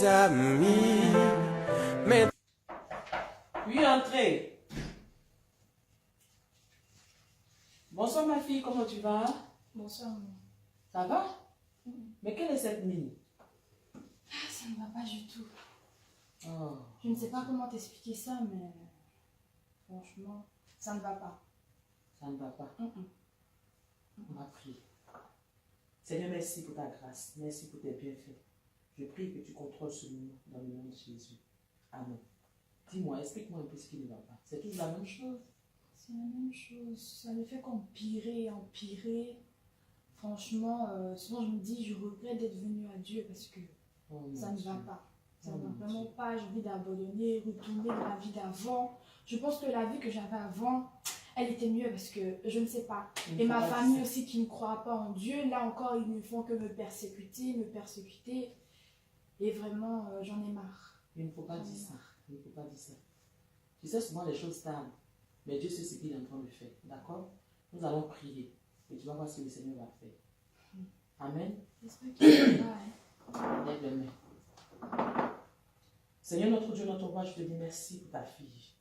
mes amis. Mais... Oui, entrez. Bonsoir ma fille, comment tu vas? Bonsoir, maman. Ça va? Mais quelle est cette mine? Ça ne va pas du tout. Oh. Je ne sais pas comment t'expliquer ça, mais franchement, ça ne va pas. Ça ne va pas. On va prier. Seigneur, merci pour ta grâce. Merci pour tes bienfaits. Je prie que tu contrôles ce moment dans le nom de Jésus. Amen. Dis-moi, explique-moi un peu ce qui ne va pas. C'est toujours la même chose? C'est la même chose. Ça ne fait qu'empirer, empirer. Franchement, souvent je me dis, je regrette d'être venue à Dieu parce que ça ne va pas. Ça ne va vraiment pas. J'ai envie d'abandonner, retourner dans la vie d'avant. Je pense que la vie que j'avais avant, elle était mieux parce que je ne sais pas. Et ma famille aussi qui ne croit pas en Dieu, là encore, ils ne font que me persécuter. Et vraiment, j'en ai marre. Il ne faut pas dire ça. Il ne faut pas dire ça. Tu sais, souvent les choses tardent. Mais Dieu sait ce qu'il est en train de faire. D'accord? Nous allons prier. Et tu vas voir ce que le Seigneur va faire. Amen. J'espère qu'il va, hein. Lève les mains. Seigneur notre Dieu, notre roi, je te dis merci pour ta fille.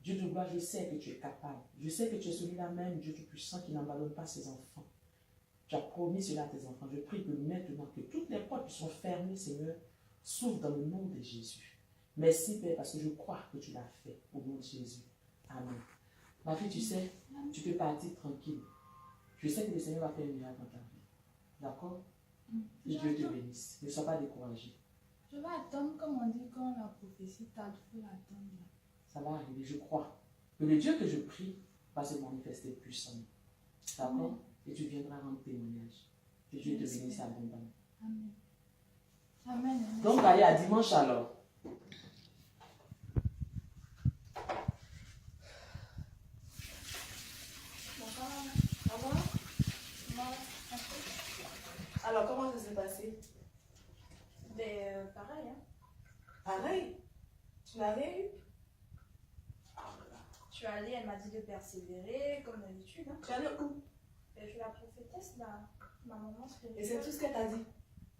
Dieu de gloire, je sais que tu es capable. Je sais que tu es celui-là même, Dieu Tout-Puissant, qui n'abandonne pas ses enfants. Tu as promis cela à tes enfants. Je prie que maintenant, que toutes les portes qui sont fermées, Seigneur, s'ouvrent dans le nom de Jésus. Merci, Père, parce que je crois que tu l'as fait au nom de Jésus. Amen. Ma fille, tu sais, tu peux partir tranquille. Je sais que le Seigneur va faire un miracle dans ta vie. D'accord? Que Dieu te bénisse. Ne sois pas découragé. Je vais attendre, comme on dit, quand la prophétie tarde, il faut l'attendre. Ça va arriver, je crois. Que le Dieu que je prie va se manifester puissamment. D'accord? Et tu viendras rendre témoignage. Que Dieu te bénisse abondamment. Amen. Amen. Donc, allez, à dimanche alors. Alors, comment ça s'est passé? Pareil, hein. Pareil? Tu n'as rien eu? Je suis allée, elle m'a dit de persévérer, comme d'habitude. Hein. Tu es allée où? Je suis la prophétesse, là. Ma maman spirituelle. Et c'est tout ce qu'elle t'a dit?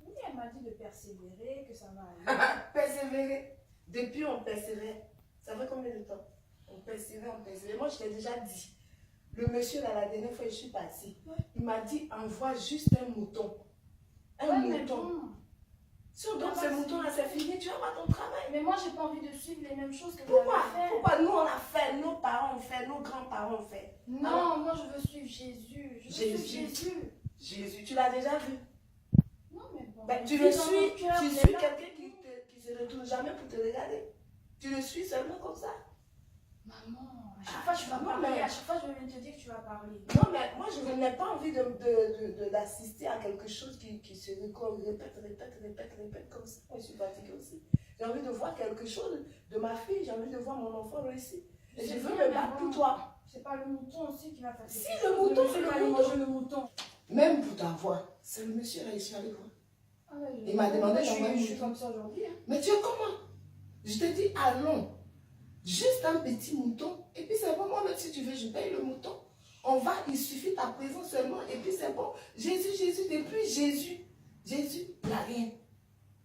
Oui, elle m'a dit de persévérer, que ça va aller. Persévérer. Depuis, on persévère. Ça fait combien de temps? On persévère. Moi, je t'ai déjà dit. Le monsieur, là, la dernière fois, je suis partie. Il m'a dit, envoie juste un mouton. Un mouton. Bon. Si on donne ce mouton-là, c'est fini, tu vas voir ton travail. Mais moi, j'ai pas envie de suivre les mêmes choses que vous Pourquoi? avez fait. Pourquoi nous, on a fait, nos parents ont fait, nos grands-parents ont fait? Non, alors, moi, je veux suivre Jésus. Je veux suivre Jésus. Jésus, tu l'as déjà vu? Non, mais bon. Ben, tu vis le dans suis, mon cœur, tu mais suis là- quelqu'un qui se retourne jamais pour te regarder. Tu le suis seulement comme ça. Maman, à chaque fois, tu vas non, parler. mais- À chaque fois, je viens te dire que tu vas parler. Non, mais moi, je n'ai pas envie d'assister à quelque chose qui se répète comme ça. Moi, je suis fatiguée aussi. J'ai envie de voir quelque chose de ma fille, j'ai envie de voir mon enfant réussir. Et je veux me battre pour toi. C'est pas le mouton aussi qui va faire Si, quelque le chose. mouton, monsieur c'est le va aller mouton. manger le mouton. Même pour ta voix, c'est le monsieur réussi avec moi. Ah ouais, Il m'a demandé d'envoyer je le suis mouton. comme ça aujourd'hui. Hein. Mais tu es comment? Je te dis, allons. Juste un petit mouton. Et puis c'est bon, moi même si tu veux, je paye le mouton. On va, il suffit ta présence seulement. Et puis c'est bon. Jésus, depuis Jésus, il n'y a rien.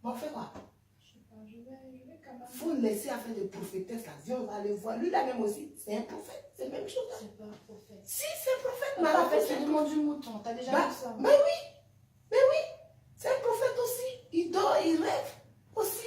Mais on fait quoi? Je sais pas, je vais quand même. Il faut le laisser afin de prophétesse. Là. Viens, on va le voir. Lui là même aussi, c'est un prophète. C'est la même chose. Là. C'est pas un prophète. Si, c'est un prophète. Un Mais alors, prophète, c'est c'est le nom du mouton. T'as déjà Bah, vu ça? mais oui. C'est un prophète aussi. Il dort, il rêve aussi.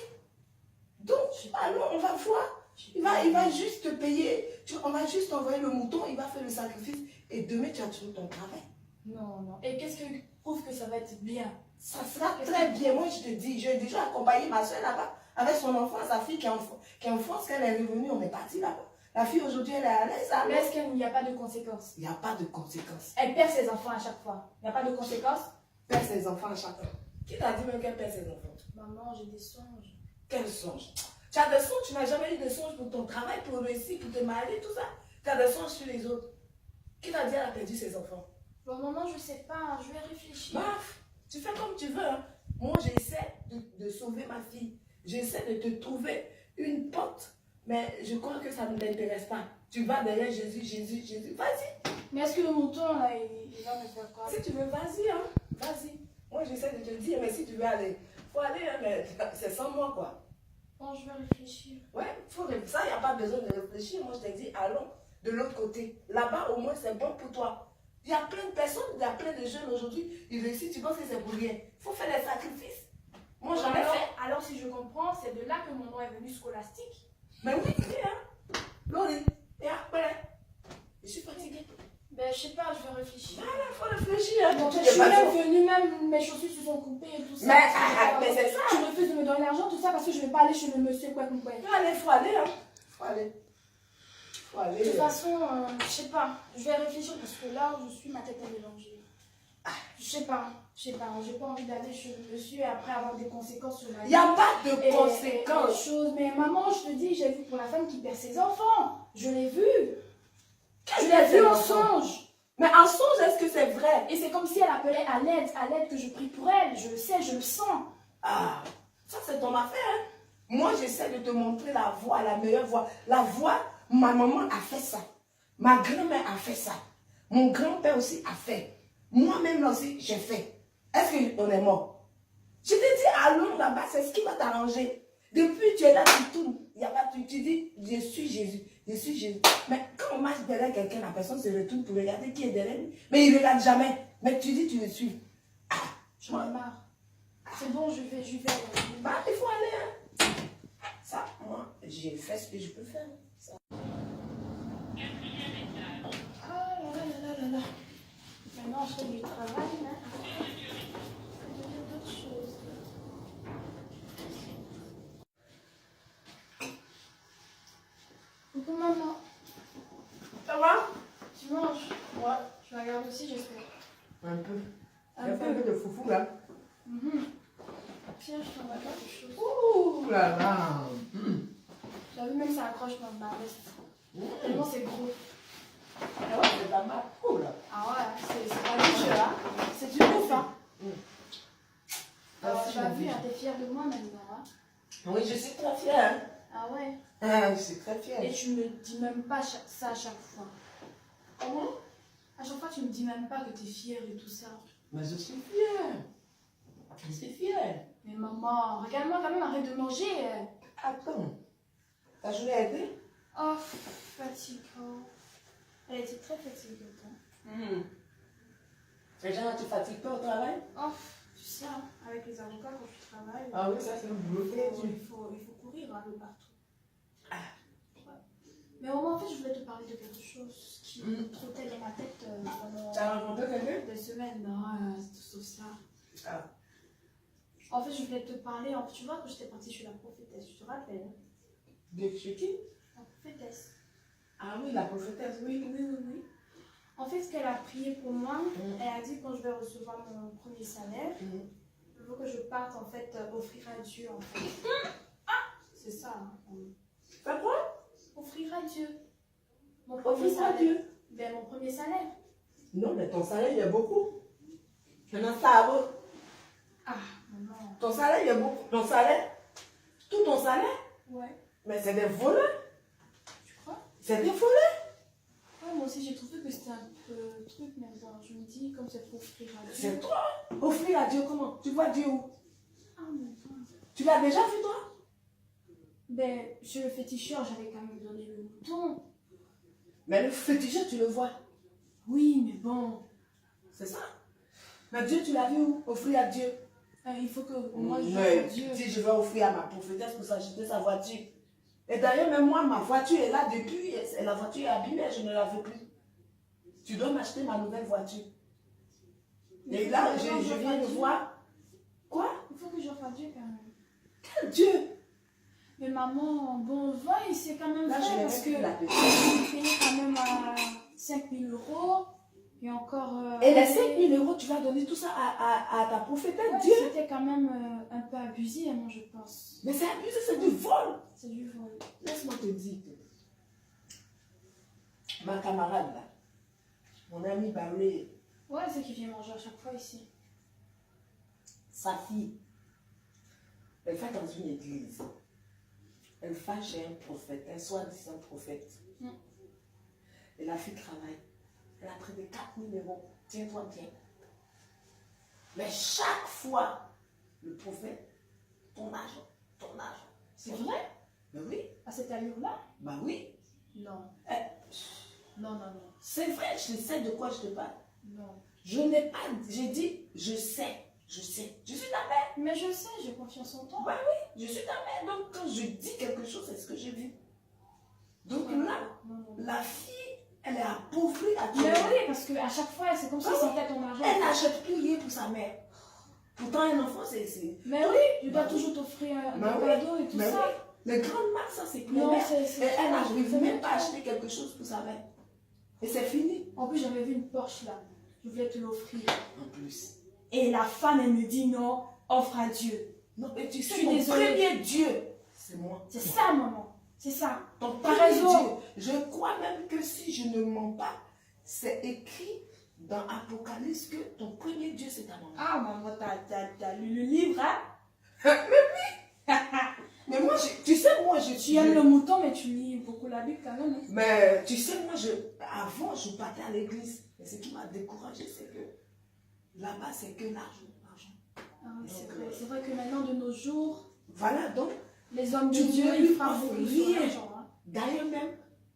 Donc, allons, on va voir. Il va juste te payer. On va juste envoyer le mouton, il va faire le sacrifice. Et demain, tu as toujours ton travail. Non. Et qu'est-ce qui prouve que ça va être bien? Ça sera très bien. Moi, je te dis, j'ai déjà accompagné ma soeur là-bas avec son enfant, sa fille qui est en France. Quand elle est revenue, on est parti là-bas. La fille, aujourd'hui, elle est à l'aise. Mais est-ce qu'il n'y a pas de conséquences? Il n'y a pas de conséquences. Elle perd ses enfants à chaque fois. Il n'y a pas de conséquences? Perd ses enfants à chaque fois. Qui t'a dit même qu'elle perd ses enfants? Maman, j'ai des songes. Quel songe? Tu as des songes, tu n'as jamais eu de songes pour ton travail, pour réussir, pour te marier, tout ça. Tu as des songes sur les autres. Qui t'a dit qu'elle a perdu ses enfants? Bon, maman, je sais pas. Je vais réfléchir. Baf, tu fais comme tu veux. Hein. Moi, j'essaie de sauver ma fille. J'essaie de te trouver une porte. Mais je crois que ça ne t'intéresse pas. Tu vas derrière Jésus. Vas-y. Mais est-ce que le mouton, là, il va me faire quoi? Si tu veux, vas-y. Hein. Vas-y. Moi, j'essaie de te dire, mais si tu veux aller faut aller, hein, mais c'est sans moi, quoi. Bon, je vais réfléchir. Ouais, ça, il n'y a pas besoin de réfléchir. Moi, je te dis, allons de l'autre côté. Là-bas, au moins, c'est bon pour toi. Il y a plein de personnes, il y a plein de jeunes aujourd'hui, ils réussissent, tu penses que c'est pour rien. Il faut faire des sacrifices. Moi, j'en ai fait. Alors, si je comprends, c'est de là que mon nom est venu scolastique. Mais oui, hein. Laurie, et après, je suis fatiguée. Ben, je sais pas, je vais réfléchir. Voilà, il faut réfléchir. Hein. Donc, Tu je n'es suis pas même sûr. venue, même mes chaussures se sont coupées et tout ça. Mais c'est ça. Tu refuses de me donner l'argent, tout ça, parce que je vais pas aller chez le monsieur quoi. Allez, il faut aller, hein. Faut aller. Faut De aller. toute façon, je sais pas. Je vais réfléchir parce que là où je suis, ma tête est mélangée. Je sais pas. J'ai pas envie d'aller chez le monsieur et après avoir des conséquences sur ma vie. Il n'y a pas de Et conséquences. des choses. Mais maman, je te dis, j'ai vu pour la femme qui perd ses enfants. Je l'ai vu. Je l'ai vu en songe. Mais en songe, est-ce que c'est vrai? Et c'est comme si elle appelait à l'aide que je prie pour elle. Je le sais, je le sens. Ah, ça c'est ton affaire. Hein? Moi, j'essaie de te montrer la voie, la meilleure voie. La voie, ma maman a fait ça. Ma grand-mère a fait ça. Mon grand-père aussi a fait. Moi-même aussi, j'ai fait. Est-ce qu'on est mort? Je te dis, allons là-bas, c'est ce qui va t'arranger. Depuis, tu es là, tu tournes. Il y a pas, tu dis, je suis Jésus. Je suis Jésus. Mais quand on marche derrière quelqu'un, la personne se retourne pour regarder qui est derrière lui. Mais il ne regarde jamais. Mais tu dis, tu le suis. Ah, J'en ai marre. C'est bon, je vais. Bah, il faut aller. Hein. Ça, moi, j'ai fait ce que je peux faire. Ça. Ah là. Maintenant, je fais du travail, mais après, je vais faire d'autres choses. Coucou maman, Ça va? tu manges? Ouais. Je regarde aussi, j'espère. Un peu. Un Il fait un peu de foufou là. Tiens, je t'envoie quelque chose. Ouh là là. J'as vu, même ça accroche dans ma veste. Tellement c'est gros. Ah ouais, c'est pas mal. Ouh là. Ah ouais, c'est pas du jeu, hein. C'est du ouf, hein. Alors, tu as vu, hein, t'es fière de moi maintenant, hein. Oui, je suis très fière. Hein. Ah ouais. Ah, je suis très fière. Et tu me dis même pas ça à chaque fois. Comment? À chaque fois, tu me dis même pas que t'es fière et tout ça. Mais je suis fière. Je suis fière. Mais maman, regarde-moi quand même, arrête de manger. Attends. Ta journée a été? Oh, fatigant. Elle était très fatiguante. Hein. Les gens, tu fatigues pas au travail? Oh, tu sais, hein, avec les avocats, quand tu travailles, Ah oui, ça c'est le boulot. il faut courir un peu partout. Ouais. Mais au moins, en fait, je voulais te parler de quelque chose qui me trottait dans ma tête pendant Tu as rencontré quelqu'un? des semaines. Non, sauf ça. Ah. En fait, je voulais te parler. Tu vois, quand j'étais partie chez la prophétesse, tu te rappelles? Hein? De chez qui? La prophétesse. Ah oui, la prophétesse, oui. En fait, ce qu'elle a prié pour moi, elle a dit quand je vais recevoir mon premier salaire, il faut que je parte en fait offrir à Dieu en fait. C'est ça. Hein. Fais quoi? Offrir à Dieu. Mon Offrir à Dieu? Ben, mon premier salaire. Non, mais ton salaire, il y a beaucoup. Maintenant, ça va. Ah, non. Ton salaire, il y a beaucoup. Ton salaire? Tout ton salaire? Ouais. Mais c'est des voleurs. Tu crois? C'est des voleurs. Ouais, moi aussi j'ai trouvé que c'était un peu truc, mais bon, je me dis, comme c'est pour offrir à Dieu. C'est toi. Offrir à Dieu comment? Tu vois Dieu où? Ah, mais bon. Tu l'as déjà vu toi? Ben, chez le féticheur, j'avais quand même donné le mouton. Mais le féticheur, tu le vois. Oui, mais bon. C'est ça. Mais Dieu, tu l'as vu où? Offrir à Dieu. Il faut que moi je Mais à Dieu. si je vais offrir à ma prophétesse pour s'acheter sa voiture. Et d'ailleurs, même moi, ma voiture est là depuis. La voiture est abîmée, je ne la veux plus. Tu dois m'acheter ma nouvelle voiture. Et là, je viens de voir. Quoi? Il faut que j'offre à Dieu quand même. Quel Dieu? Mais maman, bon, va, c'est quand même Là, je vrai n'ai parce que même plus la tête. je payais quand même à 5 000 €. Et encore. Et les 5 000 € tu vas donner tout ça à ta prophétesse, ouais, Dieu? c'était quand même un peu abusé, moi, je pense. Mais c'est abusé, c'est du vol. C'est du vol. Laisse-moi te dire. Ma camarade là, mon ami Barry, Ouais, c'est qui vient manger à chaque fois ici. sa fille, elle va dans une église. Elle va chez un prophète, un soi-disant prophète. Et la fille travaille. Elle a prêté 4 000 €. Tiens-toi bien. Mais chaque fois, le prophète ton argent, ton argent. C'est vrai? Ben oui, À cette allure-là? ben oui. Non. Non, non, non. C'est vrai, je sais de quoi je te parle. Non. Je n'ai pas, j'ai dit, je sais. Je suis ta mère. Mais je sais, j'ai confiance en toi. Ben oui, je suis ta mère. Donc quand je dis quelque chose, c'est ce que j'ai vu. Donc là, Non, non. la fille, elle est appauvrie Mais actuellement. oui, parce qu'à chaque fois, c'est comme si elle sentait ton argent. Elle n'achète plus rien pour sa mère. Pourtant, un enfant, c'est... Mais oui, je dois toujours t'offrir un Ben oui. cadeau et tout Ben ça. oui. Les grandes marques, ça, c'est plus Non, mère. c'est Elle n'arrive c'est même pas à trop. acheter quelque chose pour sa mère. Et c'est fini. En plus, j'avais vu une Porsche là. Je voulais te l'offrir. En plus. Et la femme, elle me dit non, offre à Dieu. Non, mais tu Je sais, suis mon désolée. premier Dieu, c'est moi. C'est ça, maman. C'est ça. Ton T'as premier raison. Dieu. Je crois même que si je ne mens pas, c'est écrit dans Apocalypse que ton premier Dieu, c'est ta maman. Ah, maman, t'as lu le livre, hein? Mais moi, tu sais, moi, je Tu aimes le mouton, mais tu lis beaucoup la Bible quand même. Hein? Mais tu sais, moi, avant, je partais à l'église. Et ce qui m'a découragée, c'est que là-bas, c'est que l'argent. Ah, oui, c'est vrai que maintenant, de nos jours, Voilà, donc, les hommes de Tu Dieu, ne ils lui frappent offres beaucoup sur rien. l'argent. Hein? d'ailleurs même,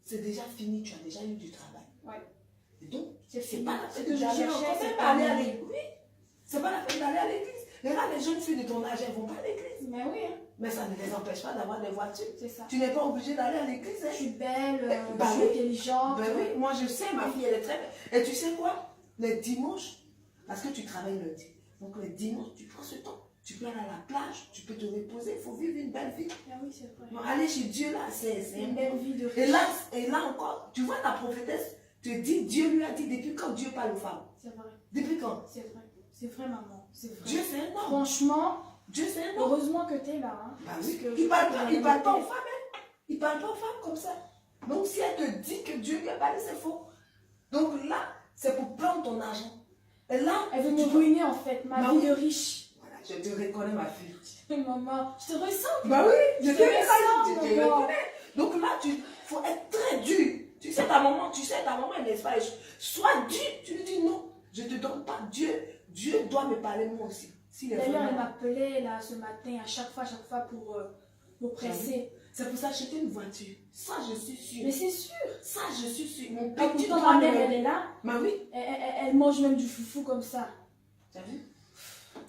c'est déjà fini, tu as déjà eu du travail. Ouais. Et donc, C'est c'est fini. pas la Ce peine que je d'aller cherchais, encore c'est même pas aller à mon l'église. Oui, c'est pas la peine d'aller à l'église. Et là, les jeunes filles de ton âge, elles vont pas à l'église. Mais oui, hein, Mais ça ne les empêche pas d'avoir des voitures. c'est ça. Tu n'es pas obligé d'aller à l'église. Je Hein. suis belle, Bah je suis oui. intelligente. Ben oui, moi je sais, ma fille, elle est très belle. Et tu sais quoi? Les dimanches, parce que tu travailles lundi. Donc les dimanches, tu prends ce temps. Tu peux aller à la plage, tu peux te reposer. Il faut vivre une belle vie. Ah oui, c'est vrai. Non, aller chez Dieu là, c'est Une belle vie de Et riche. là encore, tu vois ta prophétesse te dit, Dieu lui a dit, depuis quand Dieu parle aux femmes? C'est vrai, Depuis quand? c'est vrai. C'est vrai, maman. C'est vrai. Dieu c'est un homme. Franchement, Dieu c'est un homme. heureusement que t'es là. Hein, Bah parce oui. que Il je parle sais pas, que il parle pas aux la femmes. Hein. Il parle pas aux femmes comme ça. Donc si elle te dit que Dieu lui a parlé, c'est faux. Donc là, c'est pour prendre ton argent. Et là, Elle veut tu me dois- ruiner en fait, ma Bah vie oui. de riche. Voilà, je te reconnais ma fille. Maman, je te ressens. Bah oui, je te ressens, reconnais. maman. Donc là, il faut être très dur. Tu sais, ta maman, elle n'est pas. Sois dur. Tu lui dis non, je ne te donne pas Dieu. Dieu doit me parler moi aussi. S'il est D'ailleurs, elle vraiment- m'appelait là ce matin à chaque fois pour me presser. C'est pour ça que j'étais une voiture. Ça, je suis sûre. Mais c'est sûr. Ça, je suis sûre. Mon Et petit pourtant, doigt ma mère, me- elle est là. Bah oui, Elle mange même du foufou comme ça. t'as vu?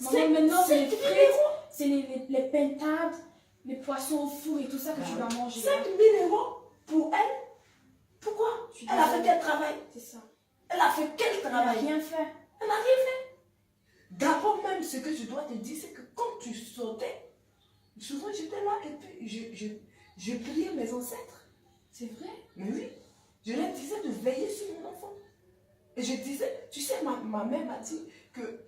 Maman, maintenant, c'est les 5 000 frites, euros. c'est les pintades, les poissons au four et tout ça que Bah tu oui. dois manger. 5 000 euros pour elle. Pourquoi? Je suis Elle a fait désolée. quel travail? C'est ça. Elle a fait quel Elle n'a travail? rien fait. Elle n'a rien fait. D'abord même, ce que je dois te dire, c'est que quand tu sautais, souvent j'étais là et puis je priais mes ancêtres. C'est vrai. Mais oui, je leur disais de veiller sur mon enfant. Et je disais, tu sais, ma mère m'a dit que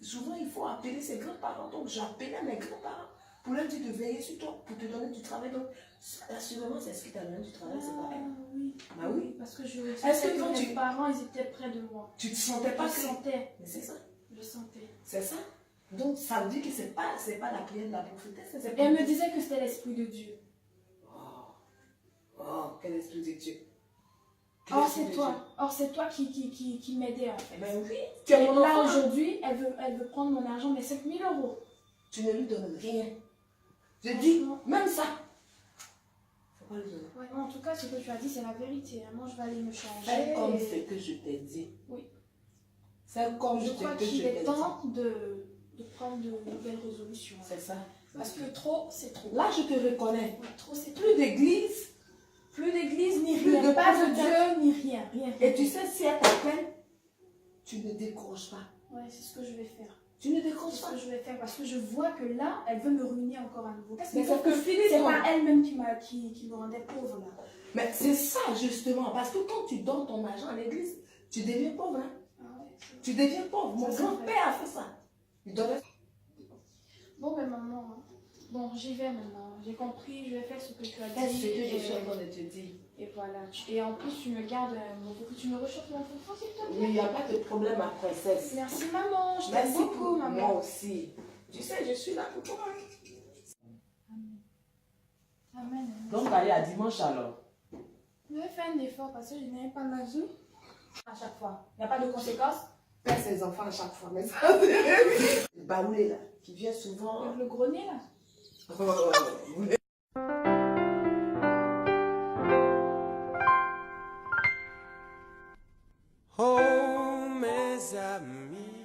souvent il faut appeler ses grands-parents. Donc j'appelais mes grands-parents pour leur dire de veiller sur toi, pour te donner du travail. Donc assurément, c'est ce qui t'a donné du travail, c'est pas elle. Oui. Bah oui. Parce que je Est-ce que sentais quand mes tu- parents, ils étaient près de moi. Tu te sentais pas Je que... sentais. Mais c'est ça. Je sentais. C'est ça. Donc ça veut dire que c'est pas la prière de la prophétesse. C'est Et elle me disait que c'était l'Esprit de Dieu. Oh, quel esprit de Dieu. Quel Or, esprit c'est de toi. Or, c'est toi qui m'aidais en fait. Dieu. Ben oui, tu Et es mon là, enfant. aujourd'hui, elle veut prendre mon argent, mais 5 000 euros. Tu ne lui donnes rien. Je dis, Franchement. même ça. Faut pas lui donner. Ouais, non, en tout cas, ce que tu as dit, c'est la vérité. Moi, je vais aller me changer. Fais comme et ce que je t'ai dit. Oui. Fais comme Je ce crois que je qu'il t'ai est dit. temps de prendre de nouvelles résolutions. C'est ça. Parce que trop, c'est trop. Là, je te reconnais. Ouais, trop, c'est trop. Plus d'église. Plus d'église, ni Plus rien. de Pas de prophétie. Dieu, ni rien. Rien. Et tu sais, si elle t'appelle, tu ne décroches pas. Ouais, c'est ce que je vais faire. Tu ne C'est décroches ce pas. que je vais faire parce que je vois que là, elle veut me ruiner encore à nouveau. Parce Mais que c'est que fini c'est ton- pas elle-même qui me rendait pauvre là. Mais c'est ça, justement. Parce que quand tu donnes ton argent à l'église, tu deviens pauvre. Hein? Ah ouais, c'est vrai. Tu deviens pauvre. Mon Ça, c'est grand-père a fait ça. Il donnait. Bon, ben maman, hein. Bon, j'y vais maintenant. J'ai compris, je vais faire ce que tu as Fais dit. ce que je et- suis en train de te dire. Et voilà. Et en plus, tu me gardes, tu me recherches mon enfant, s'il te Oui, plaît. il n'y a pas de problème, ma princesse. Merci maman, je t'aime Merci beaucoup Moi maman. aussi. Tu sais, je suis là pour toi. Amen. Amen. Donc, allez à dimanche alors. Je vais faire un effort parce que je n'ai pas ma joue. À chaque fois. Il n'y a pas de conséquences. Père ses enfants à chaque fois. Mais ça, c'est Baoulé là, qui vient souvent. Le gros nez là. Oh, mes amis.